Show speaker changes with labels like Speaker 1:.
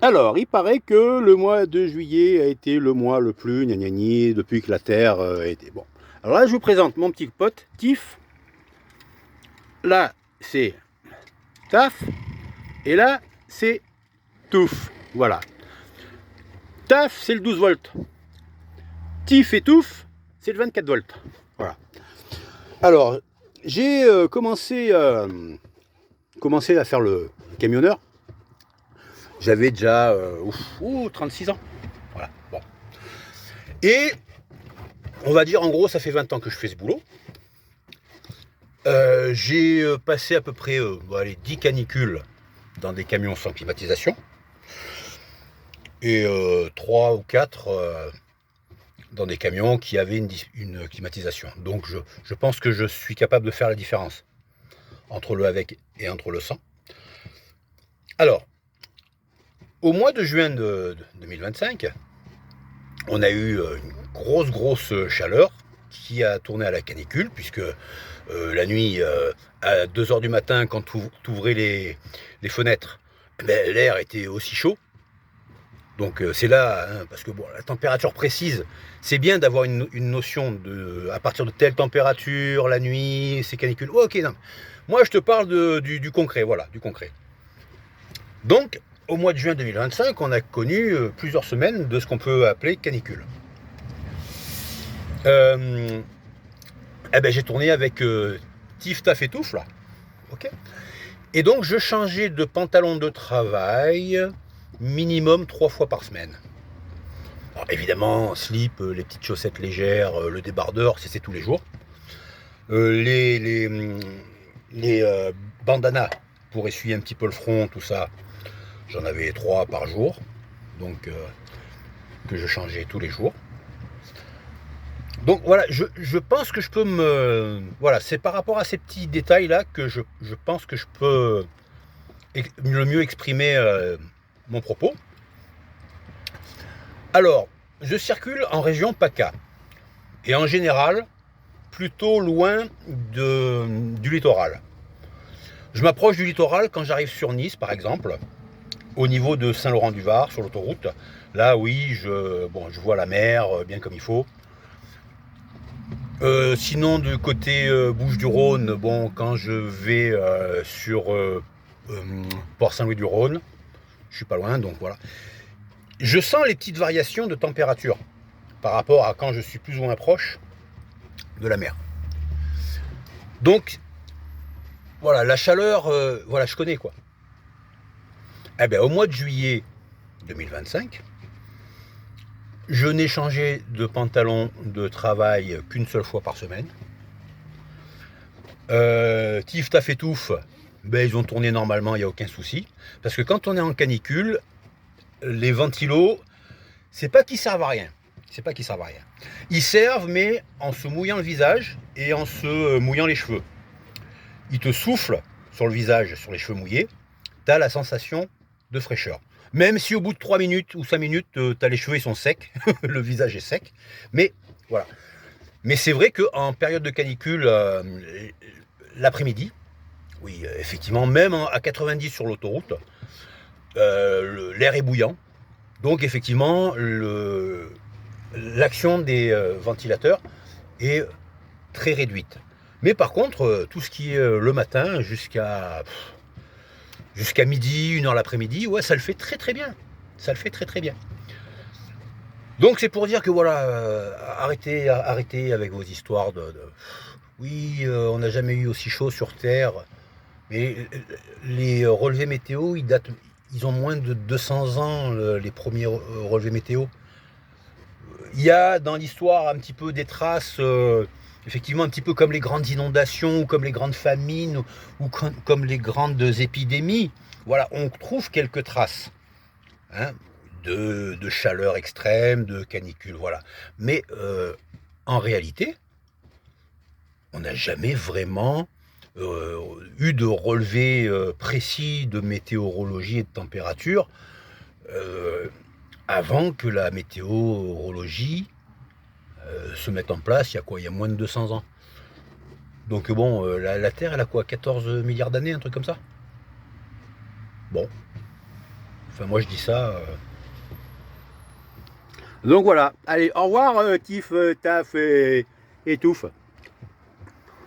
Speaker 1: Alors, il paraît que le mois de juillet a été le mois le plus gnagnagni depuis que la Terre a été... Bon. Alors là, je vous présente mon petit pote, Tiff. Là, c'est Taf. Et là, c'est Touf. Voilà. Taf, c'est le 12 volts. Tiff et Touf, c'est le 24 volts. Voilà. Alors, j'ai commencé à faire le camionneur. J'avais déjà 36 ans. Voilà. Bon. Et on va dire, en gros, ça fait 20 ans que je fais ce boulot. J'ai passé à peu près 10 canicules dans des camions sans climatisation. Et 3 ou 4 dans des camions qui avaient une climatisation. Donc je pense que je suis capable de faire la différence entre le avec et entre le sans. Alors, au mois de juin de 2025, on a eu une grosse chaleur qui a tourné à la canicule, puisque la nuit, à 2h du matin, quand tu ouvrais les fenêtres, ben, l'air était aussi chaud. Donc c'est là, hein, parce que bon, la température précise, c'est bien d'avoir une notion de à partir de telle température, la nuit, c'est canicule. Oh, ok, non. Moi je te parle du concret, voilà, du concret. Donc, au mois de juin 2025, on a connu plusieurs semaines de ce qu'on peut appeler canicule. J'ai tourné avec Tif Taf et Touf, là. Ok. Et donc, je changeais de pantalon de travail minimum 3 fois par semaine. Alors, évidemment, slip, les petites chaussettes légères, le débardeur, c'est tous les jours. Les bandanas pour essuyer un petit peu le front, tout ça, j'en avais 3 par jour. Donc, que je changeais tous les jours. Donc voilà, je pense que je peux me... Voilà, c'est par rapport à ces petits détails-là que je pense que je peux le mieux exprimer mon propos. Alors, je circule en région PACA. Et en général, plutôt loin du littoral. Je m'approche du littoral quand j'arrive sur Nice, par exemple, au niveau de Saint-Laurent-du-Var, sur l'autoroute. Là, oui, je vois la mer bien comme il faut. Sinon, du côté Bouches-du-Rhône, bon, quand je vais sur Port-Saint-Louis-du-Rhône, je suis pas loin, donc voilà. Je sens les petites variations de température par rapport à quand je suis plus ou moins proche de la mer. Donc, voilà, la chaleur, voilà, je connais quoi. Eh bien, au mois de juillet 2025, je n'ai changé de pantalon de travail qu'une seule fois par semaine. Tif, Taf et Touf, ben, ils ont tourné normalement, il n'y a aucun souci. Parce que quand on est en canicule, les ventilos, c'est pas qu'ils servent à rien. C'est pas qu'ils servent à rien. Ils servent, mais en se mouillant le visage et en se mouillant les cheveux. Ils te soufflent sur le visage, sur les cheveux mouillés. Tu as la sensation de fraîcheur. Même si au bout de 3 minutes ou 5 minutes, tu as les cheveux, ils sont secs, le visage est sec. Mais voilà. Mais c'est vrai qu'en période de canicule, l'après-midi, oui, effectivement, même à 90 sur l'autoroute, l'air est bouillant. Donc effectivement, l'action des ventilateurs est très réduite. Mais par contre, tout ce qui est le matin jusqu'à midi, 1h l'après-midi, ouais, ça le fait très bien. Ça le fait très bien. Donc c'est pour dire que voilà, arrêtez avec vos histoires oui, on n'a jamais eu aussi chaud sur Terre. Mais les relevés météo, ils ont moins de 200 ans, les premiers relevés météo. Il y a dans l'histoire un petit peu des traces, effectivement un petit peu comme les grandes inondations, ou comme les grandes famines, ou comme les grandes épidémies. Voilà, on trouve quelques traces, hein, de chaleur extrême, de canicule, voilà. Mais en réalité, on n'a jamais vraiment eu de relevé précis de météorologie et de température avant que la météorologie se mette en place. Il y a quoi? Il y a moins de 200 ans. Donc bon, la Terre, elle a quoi? 14 milliards d'années, un truc comme ça? Bon. Enfin, moi je dis ça. Donc voilà. Allez, au revoir, Tif, Taf et Touffe.